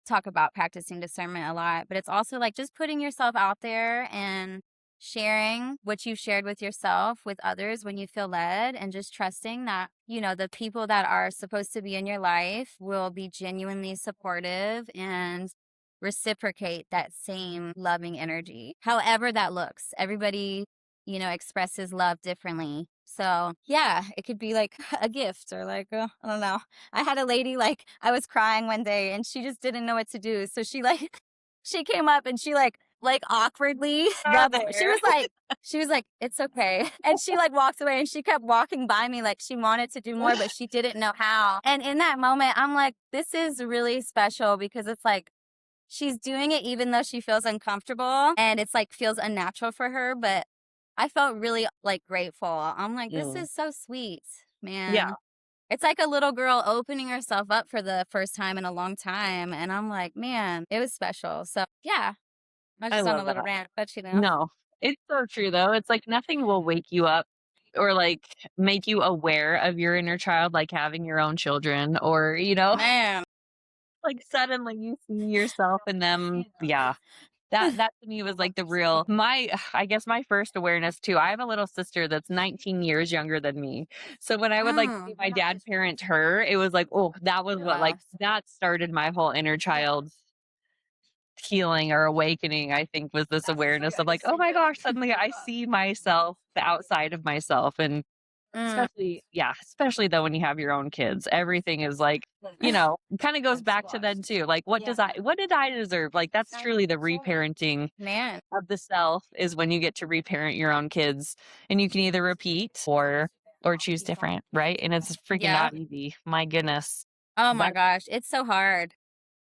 talk about practicing discernment a lot, but it's also like just putting yourself out there and sharing what you've shared with yourself with others when you feel led, and just trusting that, the people that are supposed to be in your life will be genuinely supportive and reciprocate that same loving energy. However that looks. Everybody, expresses love differently. So, yeah, it could be like a gift or like, I don't know. I had a lady like I was crying one day and she just didn't know what to do. So she like she came up and she like awkwardly Are rubbed there. she was like, "It's okay." And she like walked away and she kept walking by me like she wanted to do more but she didn't know how. And in that moment, I'm like, this is really special because it's like she's doing it even though she feels uncomfortable and it's like feels unnatural for her, but I felt really like grateful. I'm like, this Mm. is so sweet, Yeah. man. It's like a little girl opening herself up for the first time in a long time. And I'm like, man, it was special. So yeah, I was I just on love a little that. rant, but No. It's so true though. It's like nothing will wake you up or like make you aware of your inner child like having your own children or, man. Like, suddenly you see yourself in them. Yeah. That to me was like the real my I guess my first awareness too. I have a little sister that's 19 years younger than me. So when I would like see Mm. my dad parent her, it was like, oh, that was what like Wow. that started my whole inner child healing or awakening, I think, was this awareness of like, oh my gosh, suddenly I see myself outside of myself. And Mm. especially though when you have your own kids, everything is like, kind of goes back to then too. Like, what did I deserve? Like, that's truly the reparenting Man. of the self is when you get to reparent your own kids and you can either repeat or choose different, right? And it's freaking Yeah. not easy. My goodness. Oh my That gosh. It's so hard.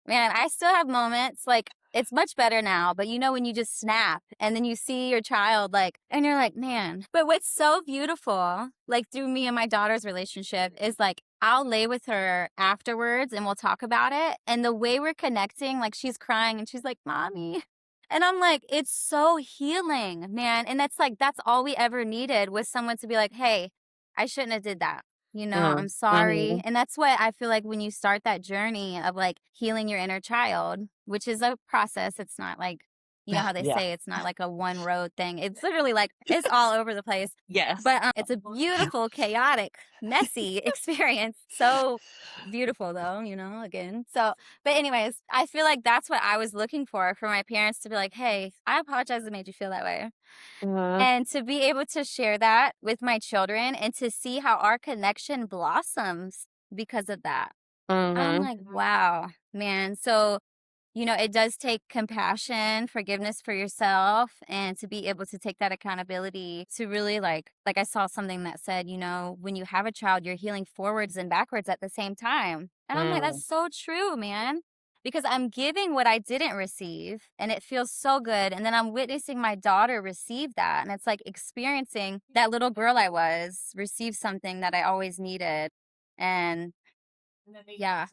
Man, I still have moments like it's much better now, but when you just snap and then you see your child like, and you're like, man. But what's so beautiful, like through me and my daughter's relationship, is like I'll lay with her afterwards and we'll talk about it. And the way we're connecting, like she's crying and she's like, Mommy. And I'm like, it's so healing, man. And that's like, that's all we ever needed was someone to be like, hey, I shouldn't have did that. I'm mm, sorry. mm, And that's what I feel like when you start that journey of like healing your inner child, which is a process. It's not like, how they yeah. say it's not like a one road thing. It's literally like it's all over the place. Yes. But it's a beautiful, chaotic, messy experience. So beautiful though, again. So, but anyways, I feel like that's what I was looking for my parents to be like, hey, I apologize that made you feel that way. Mhm, And to be able to share that with my children and to see how our connection blossoms because of that. I'm mhm, like, wow, man. So, it does take compassion, forgiveness for yourself, and to be able to take that accountability to really like I saw something that said, when you have a child, you're healing forwards and backwards at the same time. And I'm like, mm. that's so true, man. Because I'm giving what I didn't receive and it feels so good. And then I'm witnessing my daughter receive that. And it's like experiencing that little girl I was receive something that I always needed. And yeah,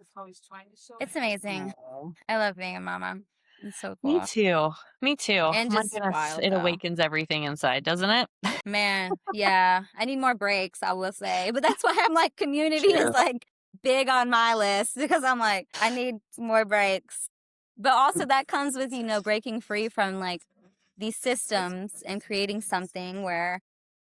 it's amazing. Aw. I love being a mama. It's so Me cool. too. Me too. And My just goodness, wild it though. awakens everything inside, doesn't it? Man, yeah. I need more breaks, I will say. But that's why I'm like community is True. like big on my list because I'm like, I need more breaks. But also that comes with, breaking free from like these systems and creating something where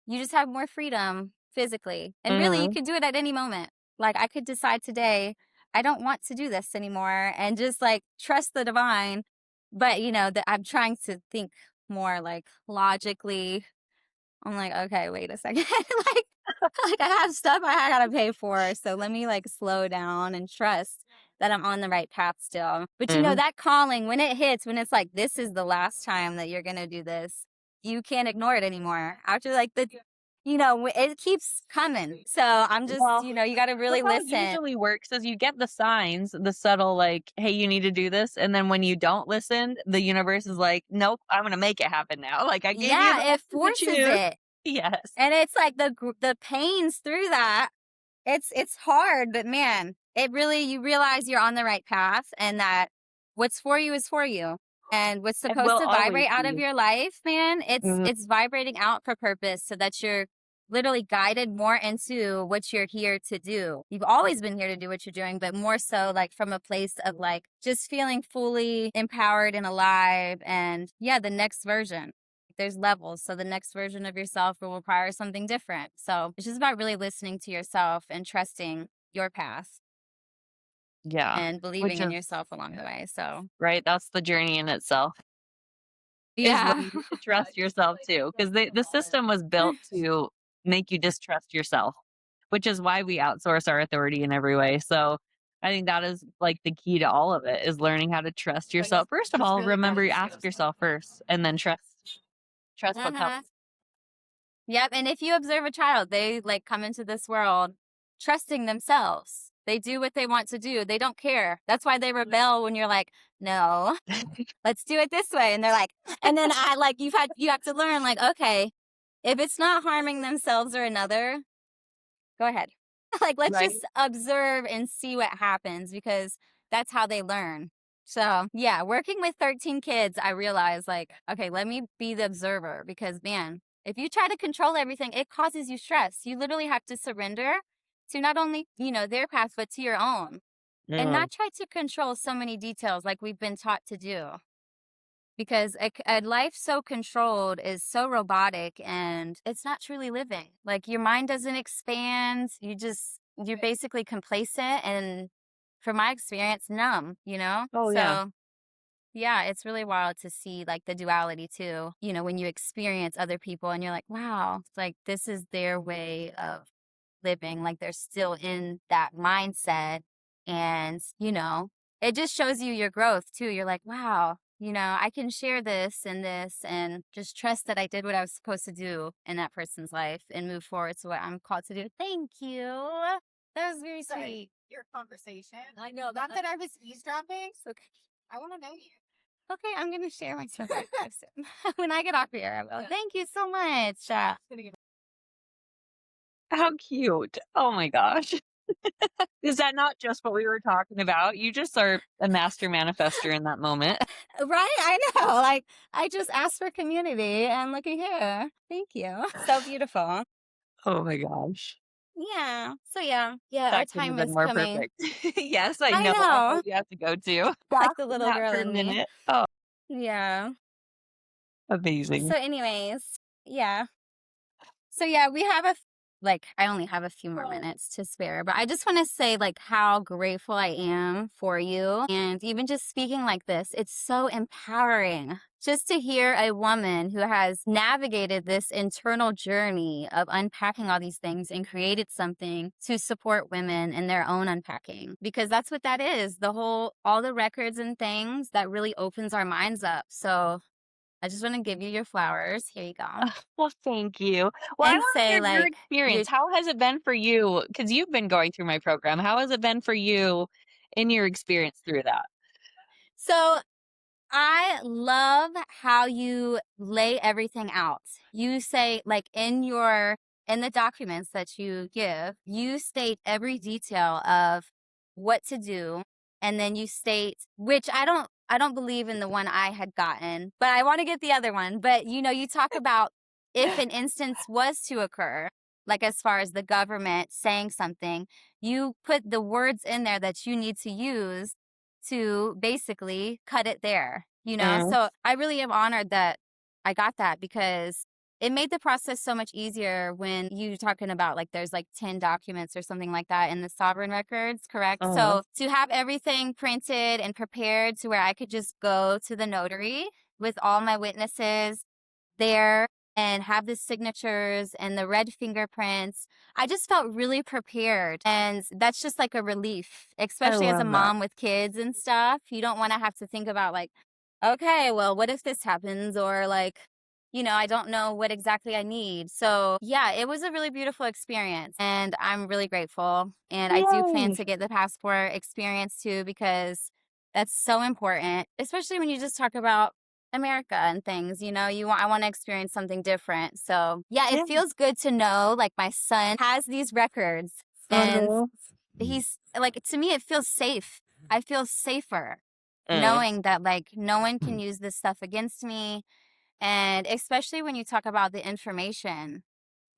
you just have more freedom physically. And really you Mhm. could do it at any moment. Like I could decide today, I don't want to do this anymore and just like trust the divine. But that I'm trying to think more like logically. I'm like, okay, wait a second. like I have stuff I gotta pay for. So let me like slow down and trust that I'm on the right path still. But Mhm. that calling, when it hits, when it's like, this is the last time that you're gonna do this, you can't ignore it anymore. After like it keeps coming. So I'm just, Well, you gotta that's really how it listen. usually works is you get the signs, the subtle like, "Hey, you need to do this," and then when you don't listen, the universe is like, "Nope, I'm gonna make it happen now." Like, I gave you the Yeah, it option to forces choose. it. Yes. And it's like the pains through that. It's hard, but man, it really you realize you're on the right path and that what's for you is for you. And what's And supposed will to always vibrate out of be. your life, man, it's Mhm. it's vibrating out for purpose so that you're literally guided more into what you're here to do. You've always been here to do what you're doing, but more so like from a place of like just feeling fully empowered and alive and yeah, the next version. There's levels. So the next version of yourself will require something different. So it's just about really listening to yourself and trusting your path Yeah. and Which believing in is yourself along the way. So right, that's the journey in itself. Is yeah. learning to trust yourself too, because the system was built to make you distrust yourself, which is why we outsource our authority in every way. So I think that is like the key to all of it is learning how to trust yourself. First of all, remember you ask yourself first and then trust what comes. Mhm. Yep. And if you observe a child, they like come into this world trusting themselves. They do what they want to do. They don't care. That's why they rebel when you're like, no, let's do it this way. And they're like, and then I like, you have to learn like, okay, if it's not harming themselves or another, go ahead. Like, let's Right? just observe and see what happens because that's how they learn. So, yeah, working with 13 kids, I realized, like, okay, let me be the observer because, man, if you try to control everything, it causes you stress. You literally have to surrender to not only, their path, but to your own. and Mm. not try to control so many details like we've been taught to do. Because a life so controlled is so robotic and it's not truly living. Like your mind doesn't expand. You're basically complacent and from my experience, numb, you know? Oh, yeah. So yeah, it's really wild to see like the duality too. When you experience other people and you're like, wow, it's like this is their way of living, like they're still in that mindset. And, it just shows you your growth too. You're like, wow, I can share this and just trust that I did what I was supposed to do in that person's life and move forward to what I'm called to do. Thank you. That was very sweet. Your conversation. I know. Not that I was eavesdropping. So I want to know you. Okay, I'm going to share my stuff with you soon. When I get off here, I will. Thank you so much. How cute. Oh my gosh. Is that not just what we were talking about? You just are a master manifester in that moment. Right? I know. Like, I just asked for community and looky here. Thank you. So beautiful. Oh my gosh. Yeah. So, yeah. Yeah, our That couldn't have time been is more coming. perfect. Yes, I I know. I know know. you have to go to. Like Back the from little that girl for a in me. minute. Oh, Yeah. amazing. So, anyways, yeah. So yeah, we have I only have a few more minutes to spare, but I just want to say like how grateful I am for you. And even just speaking like this, it's so empowering just to hear a woman who has navigated this internal journey of unpacking all these things and created something to support women in their own unpacking. Because that's what that is. All the records and things that really opens our minds up. So I just want to give you your flowers. Here you go. Well, thank you. Well, I And want to say hear your like you're experience. How has it been for you? Because you've been going through my program. How has it been for you in your experience through that? so I love how you lay everything out. You say, like, in the documents that you give, you state every detail of what to do, and then you state, which I don't believe in the one I had gotten, but I want to get the other one. But you talk about if an instance was to occur, like as far as the government saying something, you put the words in there that you need to use to basically cut it there, Mm, So I really am honored that I got that because it made the process so much easier when you're talking about like there's like 10 documents or something like that in the sovereign records, correct? uh-huh, So to have everything printed and prepared to where I could just go to the notary with all my witnesses there and have the signatures and the red fingerprints. I just felt really prepared. And that's just like a relief, I especially as a love that. mom with kids and stuff. You don't want to have to think about, like, okay, well, what if this happens? Or like, I don't know what exactly I need. So, yeah, it was a really beautiful experience. And I'm really grateful. And I do plan Yay. to get the passport experience too, because that's so important, especially when you just talk about America and things, I want to experience something different. So, yeah, it Yeah. feels good to know like my son has these records and Uh-huh. he's like, to me, it feels safe. I feel safer Mm, knowing that like no one can use this stuff against me. And especially when you talk about the information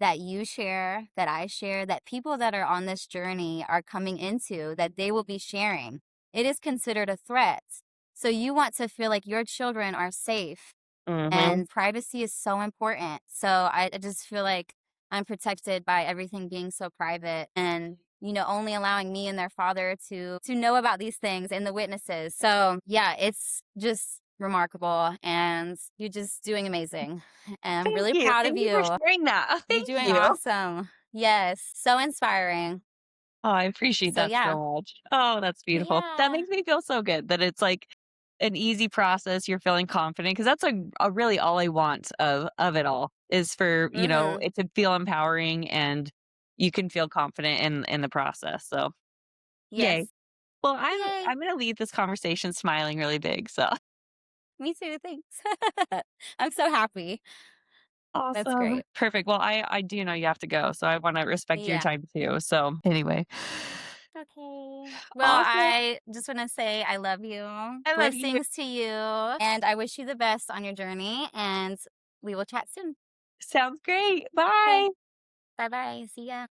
that you share, that I share, that people that are on this journey are coming into, that they will be sharing. It is considered a threat. So you want to feel like your children are safe, mhm. and privacy is so important. So I just feel like I'm protected by everything being so private and only allowing me and their father to know about these things and the witnesses. So yeah, it's just remarkable and you're just doing amazing. And I'm Thank really you. proud of Thank you for you. sharing that. You're Thank doing you. awesome. Yes, so inspiring. Oh, I appreciate So that yeah. so much. Oh, that's beautiful. That Yeah. makes me feel so good that it's like an easy process. You're feeling confident because that's a really all I want of it all is for, Mhm. it to feel empowering and you can feel confident in the process. So yay. Yes. Well, Yay. I'm gonna leave this conversation smiling really big. So Me too, thanks. I'm so happy. That's awesome. great. Perfect. Well, I do know you have to go, so I want to respect your Yeah. time too. So anyway. Okay. Well, Awesome. I just want to say I love you. I love you. Blessings to you. And I wish you the best on your journey. And we will chat soon. Sounds great. Okay. Bye. Bye bye. See ya.